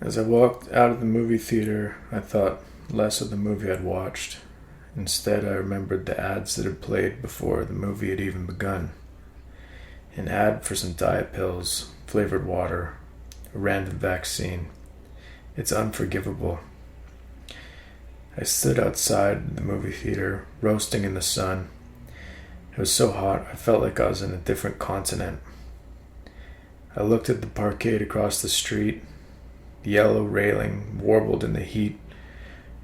As I walked out of the movie theater, I thought less of the movie I'd watched. Instead, I remembered the ads that had played before the movie had even begun. An ad for some diet pills, flavored water, a random vaccine. It's unforgivable. I stood outside the movie theater, roasting in the sun. It was so hot, I felt like I was in a different continent. I looked at the parkade across the street. The yellow railing warbled in the heat.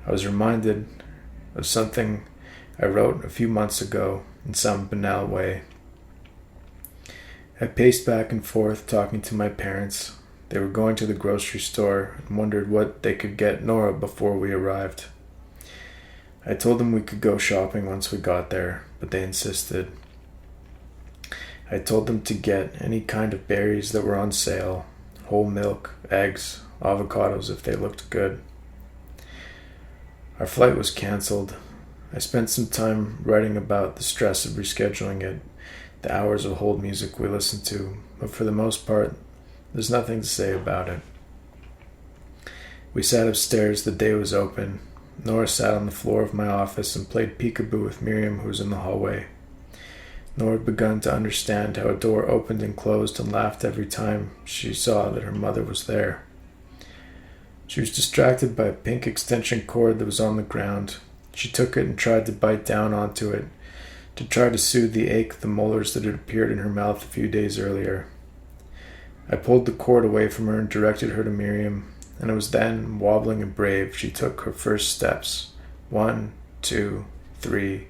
I was reminded of something I wrote a few months ago in some banal way. I paced back and forth talking to my parents. They were going to the grocery store and wondered what they could get Nora before we arrived. I told them we could go shopping once we got there, but they insisted. I told them to get any kind of berries that were on sale, whole milk, eggs, avocados if they looked good. Our flight was cancelled. I spent some time writing about the stress of rescheduling it, the hours of hold music we listened to, but for the most part, there's nothing to say about it. We sat upstairs, the day was open. Nora sat on the floor of my office and played peekaboo with Miriam, who was in the hallway. Nora had begun to understand how a door opened and closed and laughed every time she saw that her mother was there. She was distracted by a pink extension cord that was on the ground. She took it and tried to bite down onto it, to try to soothe the ache of the molars that had appeared in her mouth a few days earlier. I pulled the cord away from her and directed her to Miriam, and it was then, wobbling and brave, she took her first steps. 1, 2, 3,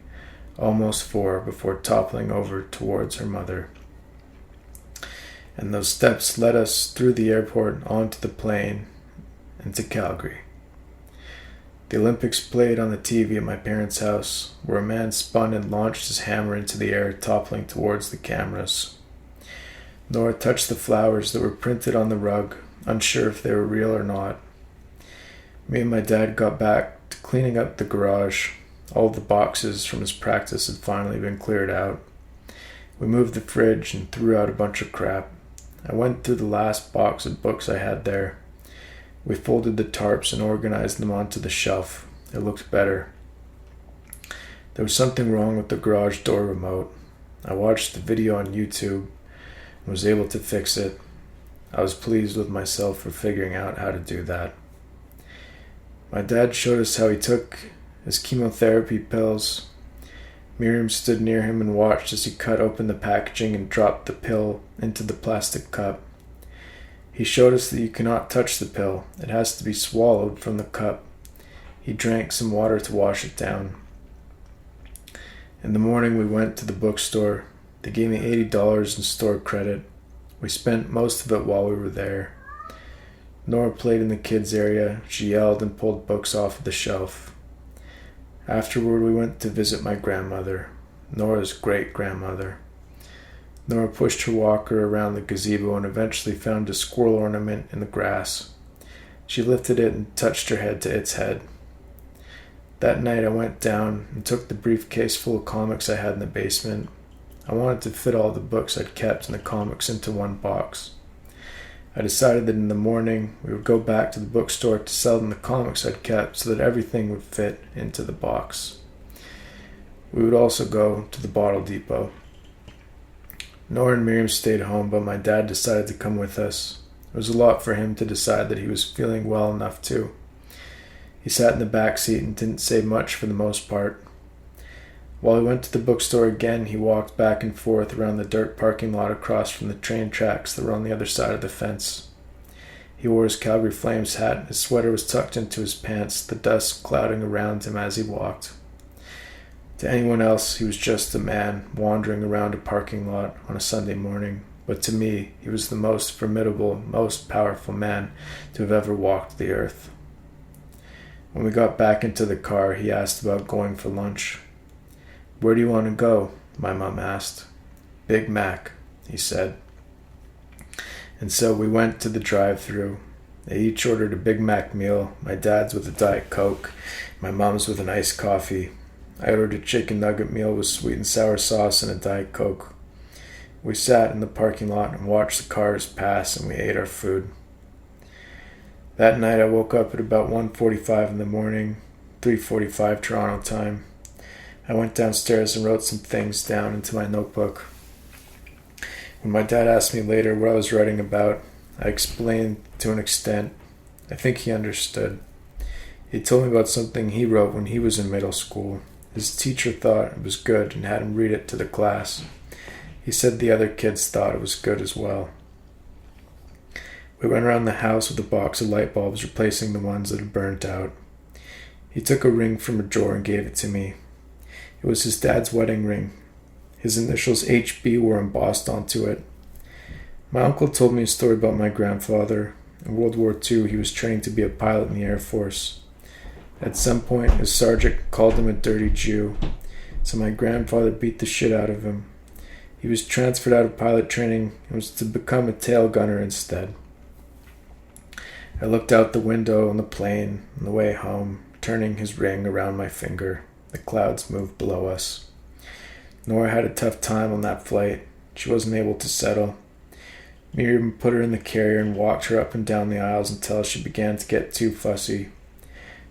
almost 4, before toppling over towards her mother. And those steps led us through the airport onto the plane and to Calgary. The Olympics played on the TV at my parents' house, where a man spun and launched his hammer into the air, toppling towards the cameras. Nora touched the flowers that were printed on the rug, unsure if they were real or not. Me and my dad got back to cleaning up the garage. All the boxes from his practice had finally been cleared out. We moved the fridge and threw out a bunch of crap. I went through the last box of books I had there. We folded the tarps and organized them onto the shelf. It looked better. There was something wrong with the garage door remote. I watched the video on YouTube and was able to fix it. I was pleased with myself for figuring out how to do that. My dad showed us how he took his chemotherapy pills. Miriam stood near him and watched as he cut open the packaging and dropped the pill into the plastic cup. He showed us that you cannot touch the pill. It has to be swallowed from the cup. He drank some water to wash it down. In the morning, we went to the bookstore. They gave me $80 in store credit. We spent most of it while we were there. Nora played in the kids' area. She yelled and pulled books off of the shelf. Afterward, we went to visit my grandmother, Nora's great-grandmother. Nora pushed her walker around the gazebo and eventually found a squirrel ornament in the grass. She lifted it and touched her head to its head. That night I went down and took the briefcase full of comics I had in the basement. I wanted to fit all the books I'd kept and the comics into one box. I decided that in the morning we would go back to the bookstore to sell them the comics I'd kept so that everything would fit into the box. We would also go to the bottle depot. Nora and Miriam stayed home, but my dad decided to come with us. It was a lot for him to decide that he was feeling well enough to. He sat in the back seat and didn't say much for the most part. While he went to the bookstore again, he walked back and forth around the dirt parking lot across from the train tracks that were on the other side of the fence. He wore his Calgary Flames hat, and his sweater was tucked into his pants, the dust clouding around him as he walked. To anyone else, he was just a man wandering around a parking lot on a Sunday morning, but to me, he was the most formidable, most powerful man to have ever walked the earth. When we got back into the car, he asked about going for lunch. "Where do you want to go?" my mom asked. "Big Mac," he said. And so we went to the drive-thru. They each ordered a Big Mac meal, my dad's with a Diet Coke, my mom's with an iced coffee. I ordered a chicken nugget meal with sweet and sour sauce and a Diet Coke. We sat in the parking lot and watched the cars pass, and we ate our food. That night I woke up at about 1:45 in the morning, 3:45 Toronto time. I went downstairs and wrote some things down into my notebook. When my dad asked me later what I was writing about, I explained to an extent. I think he understood. He told me about something he wrote when he was in middle school. His teacher thought it was good and had him read it to the class. He said the other kids thought it was good as well. We went around the house with a box of light bulbs, replacing the ones that had burnt out. He took a ring from a drawer and gave it to me. It was his dad's wedding ring. His initials HB were embossed onto it. My uncle told me a story about my grandfather. In World War II, he was trained to be a pilot in the Air Force. At some point, his sergeant called him a dirty Jew, so my grandfather beat the shit out of him. He was transferred out of pilot training and was to become a tail gunner instead. I looked out the window on the plane on the way home, turning his ring around my finger. The clouds moved below us. Nora had a tough time on that flight. She wasn't able to settle. Miriam put her in the carrier and walked her up and down the aisles until she began to get too fussy.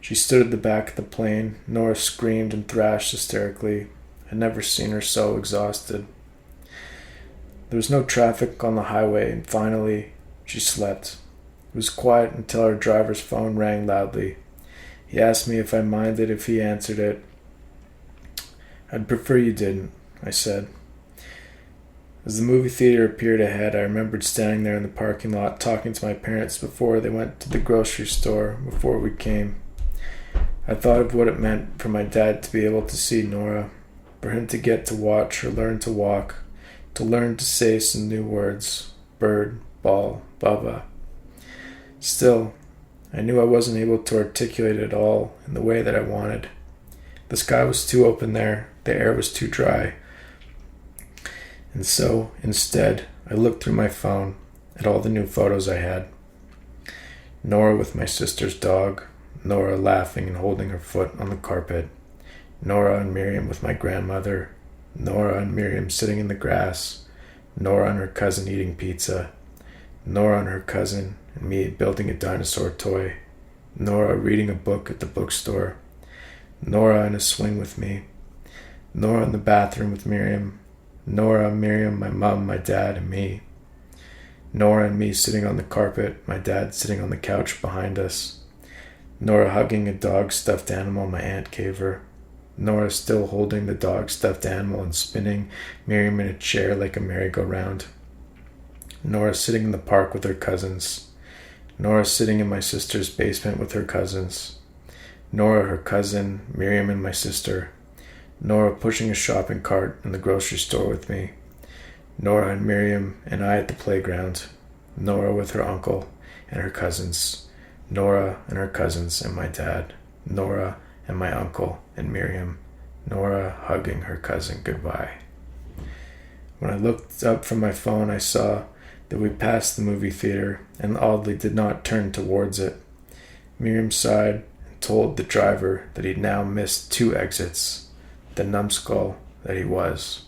She stood at the back of the plane. Nora screamed and thrashed hysterically. I'd never seen her so exhausted. There was no traffic on the highway, and finally, she slept. It was quiet until our driver's phone rang loudly. He asked me if I minded if he answered it. "I'd prefer you didn't," I said. As the movie theater appeared ahead, I remembered standing there in the parking lot talking to my parents before they went to the grocery store before we came. I thought of what it meant for my dad to be able to see Nora, for him to get to watch her learn to walk, to learn to say some new words: bird, ball, Baba. Still, I knew I wasn't able to articulate it all in the way that I wanted. The sky was too open there, the air was too dry. And so, instead, I looked through my phone at all the new photos I had. Nora with my sister's dog, Nora laughing and holding her foot on the carpet, Nora and Miriam with my grandmother, Nora and Miriam sitting in the grass, Nora and her cousin eating pizza, Nora and her cousin and me building a dinosaur toy, Nora reading a book at the bookstore, Nora in a swing with me, Nora in the bathroom with Miriam, Nora, Miriam, my mom, my dad, and me, Nora and me sitting on the carpet, my dad sitting on the couch behind us, Nora hugging a dog stuffed animal my aunt gave her, Nora still holding the dog stuffed animal and spinning Miriam in a chair like a merry-go-round, Nora sitting in the park with her cousins, Nora sitting in my sister's basement with her cousins, Nora, her cousin, Miriam and my sister, Nora pushing a shopping cart in the grocery store with me, Nora and Miriam and I at the playground, Nora with her uncle and her cousins, Nora and her cousins and my dad, Nora and my uncle and Miriam, Nora hugging her cousin goodbye. When I looked up from my phone, I saw that we passed the movie theater and oddly did not turn towards it. Miriam sighed and told the driver that he'd now missed 2 exits, the numbskull that he was.